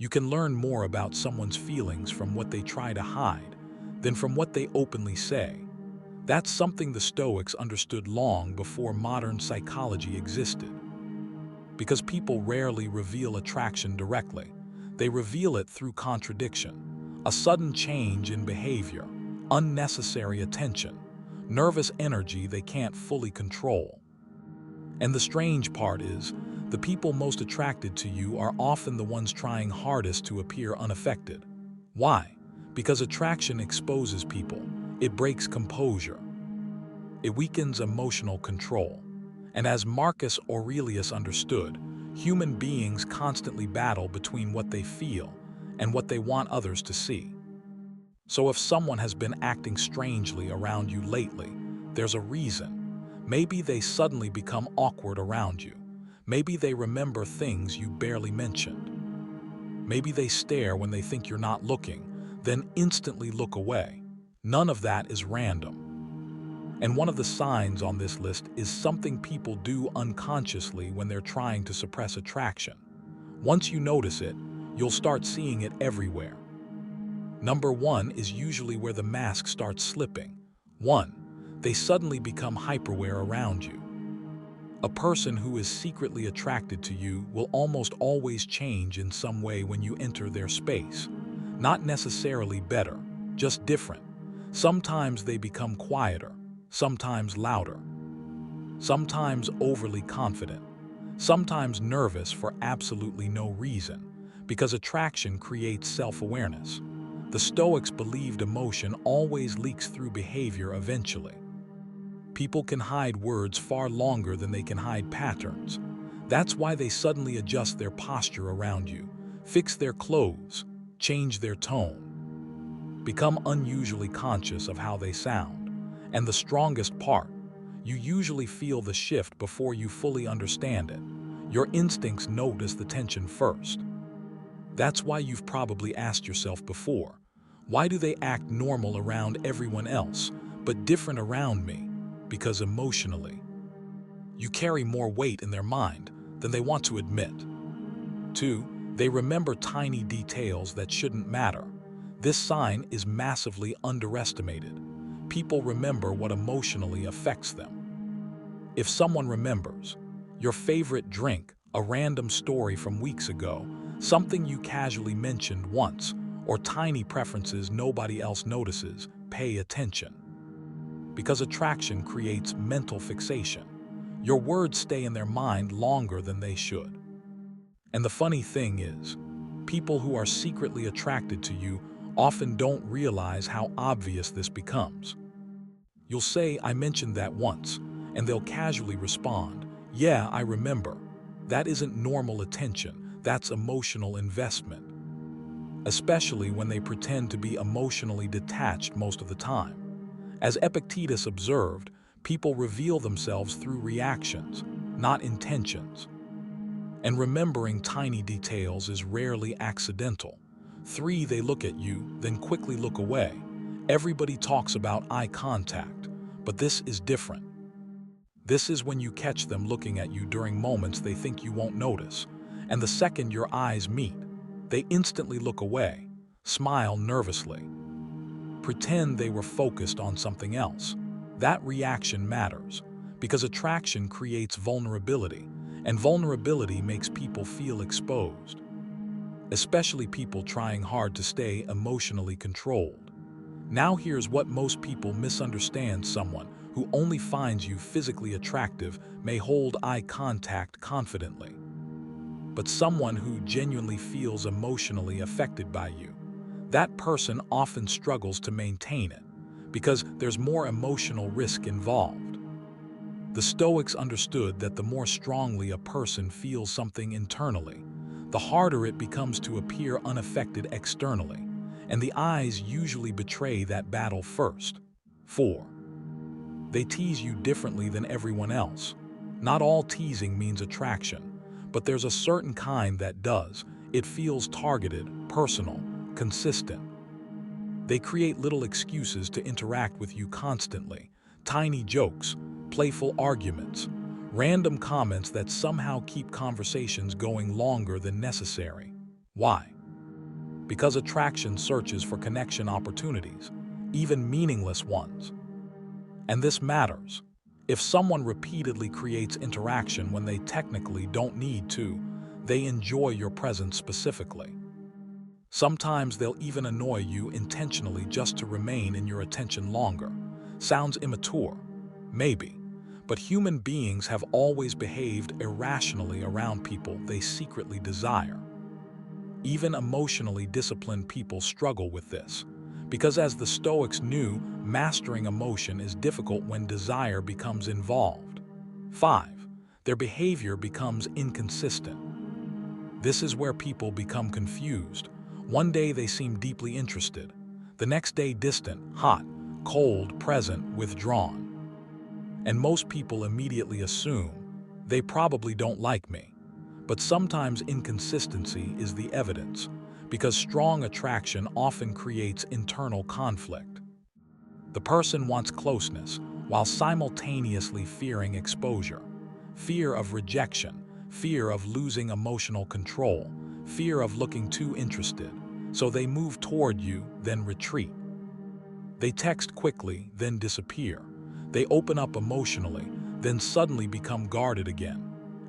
You can learn more about someone's feelings from what they try to hide than from what they openly say. That's something the Stoics understood long before modern psychology existed. Because people rarely reveal attraction directly, they reveal it through contradiction, a sudden change in behavior, unnecessary attention, nervous energy they can't fully control. And the strange part is, the people most attracted to you are often the ones trying hardest to appear unaffected. Why? Because attraction exposes people. It breaks composure. It weakens emotional control. And as Marcus Aurelius understood, human beings constantly battle between what they feel and what they want others to see. So if someone has been acting strangely around you lately, there's a reason. Maybe they suddenly become awkward around you. Maybe they remember things you barely mentioned. Maybe they stare when they think you're not looking, then instantly look away. None of that is random. And one of the signs on this list is something people do unconsciously when they're trying to suppress attraction. Once you notice it, you'll start seeing it everywhere. Number one is usually where the mask starts slipping. 1. They suddenly become hyperaware around you. A person who is secretly attracted to you will almost always change in some way when you enter their space. Not necessarily better, just different. Sometimes they become quieter, sometimes louder, sometimes overly confident, sometimes nervous for absolutely no reason, because attraction creates self-awareness. The Stoics believed emotion always leaks through behavior eventually. People can hide words far longer than they can hide patterns. That's why they suddenly adjust their posture around you, fix their clothes, change their tone, become unusually conscious of how they sound. And the strongest part, you usually feel the shift before you fully understand it. Your instincts notice the tension first. That's why you've probably asked yourself before, why do they act normal around everyone else, but different around me? Because emotionally, you carry more weight in their mind than they want to admit. 2. They remember tiny details that shouldn't matter. This sign is massively underestimated. People remember what emotionally affects them. If someone remembers your favorite drink, a random story from weeks ago, something you casually mentioned once, or tiny preferences nobody else notices, pay attention. Because attraction creates mental fixation. Your words stay in their mind longer than they should. And the funny thing is, people who are secretly attracted to you often don't realize how obvious this becomes. You'll say, "I mentioned that once," and they'll casually respond, "Yeah, I remember." That isn't normal attention, that's emotional investment. Especially when they pretend to be emotionally detached most of the time. As Epictetus observed, people reveal themselves through reactions, not intentions. And remembering tiny details is rarely accidental. 3. They look at you, then quickly look away. Everybody talks about eye contact, but this is different. This is when you catch them looking at you during moments they think you won't notice, and the second your eyes meet, they instantly look away, smile nervously, pretend they were focused on something else. That reaction matters, because attraction creates vulnerability, and vulnerability makes people feel exposed, especially people trying hard to stay emotionally controlled. Now here's what most people misunderstand: someone who only finds you physically attractive may hold eye contact confidently. But someone who genuinely feels emotionally affected by you, that person often struggles to maintain it, because there's more emotional risk involved. The Stoics understood that the more strongly a person feels something internally, the harder it becomes to appear unaffected externally, and the eyes usually betray that battle first. 4. They tease you differently than everyone else. Not all teasing means attraction, but there's a certain kind that does. It feels targeted, personal, consistent. They create little excuses to interact with you constantly. Tiny jokes, playful arguments, random comments that somehow keep conversations going longer than necessary. Why? because attraction searches for connection opportunities, even meaningless ones. And this matters. If someone repeatedly creates interaction when they technically don't need to, they enjoy your presence specifically. Sometimes they'll even annoy you intentionally just to remain in your attention longer. Sounds immature? Maybe. But human beings have always behaved irrationally around people they secretly desire. Even emotionally disciplined people struggle with this, because as the Stoics knew, mastering emotion is difficult when desire becomes involved. 5. Their behavior becomes inconsistent. This is where people become confused. One day they seem deeply interested, the next day distant, hot, cold, present, withdrawn. And most people immediately assume, they probably don't like me. But sometimes inconsistency is the evidence, because strong attraction often creates internal conflict. The person wants closeness, while simultaneously fearing exposure. Fear of rejection, fear of losing emotional control, fear of looking too interested, so they move toward you, then retreat. They text quickly, then disappear. They open up emotionally, then suddenly become guarded again.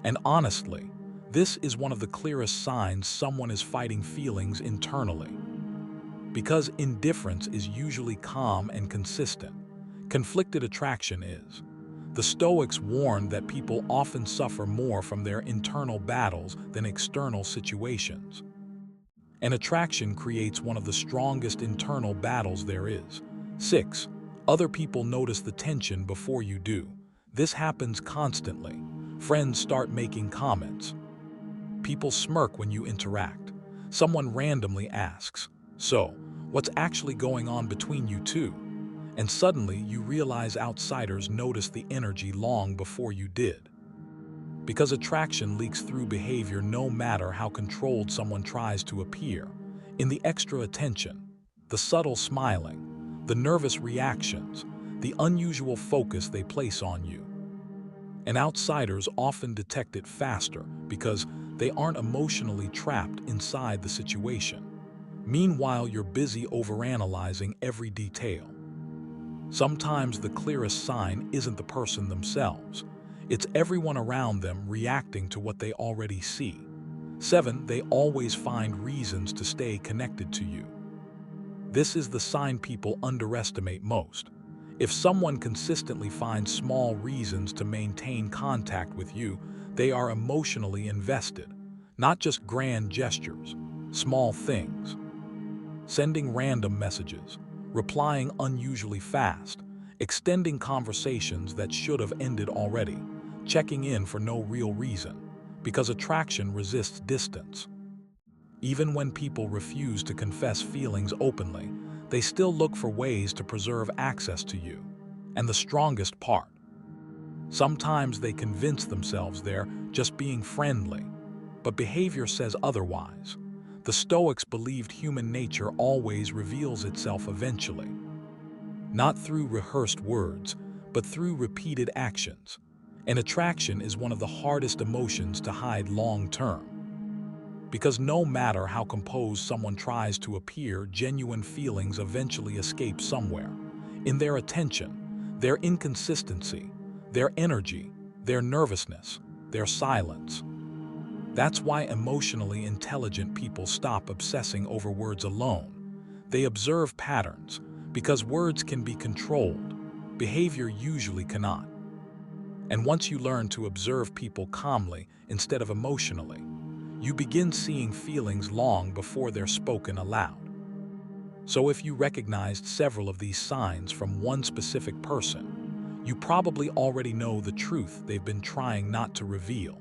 And honestly, this is one of the clearest signs someone is fighting feelings internally. Because indifference is usually calm and consistent, conflicted attraction is. The Stoics warned that people often suffer more from their internal battles than external situations. And attraction creates one of the strongest internal battles there is. 6. Other people notice the tension before you do. This happens constantly. Friends start making comments. People smirk when you interact. Someone randomly asks, "So, what's actually going on between you two?" And suddenly you realize outsiders noticed the energy long before you did. Because attraction leaks through behavior no matter how controlled someone tries to appear. In the extra attention, the subtle smiling, the nervous reactions, the unusual focus they place on you. And outsiders often detect it faster because they aren't emotionally trapped inside the situation. Meanwhile, you're busy overanalyzing every detail. Sometimes the clearest sign isn't the person themselves. It's everyone around them reacting to what they already see. 7. They always find reasons to stay connected to you. This is the sign people underestimate most. If someone consistently finds small reasons to maintain contact with you, they are emotionally invested, not just grand gestures, small things. Sending random messages, replying unusually fast, extending conversations that should have ended already, checking in for no real reason, because attraction resists distance. Even when people refuse to confess feelings openly, they still look for ways to preserve access to you. And the strongest part, sometimes they convince themselves they're just being friendly, but behavior says otherwise. The Stoics believed human nature always reveals itself eventually, not through rehearsed words, but through repeated actions. And attraction is one of the hardest emotions to hide long-term. Because no matter how composed someone tries to appear, genuine feelings eventually escape somewhere. In their attention, their inconsistency, their energy, their nervousness, their silence. That's why emotionally intelligent people stop obsessing over words alone. They observe patterns, because words can be controlled, behavior usually cannot. And once you learn to observe people calmly instead of emotionally, you begin seeing feelings long before they're spoken aloud. So if you recognized several of these signs from one specific person, you probably already know the truth they've been trying not to reveal.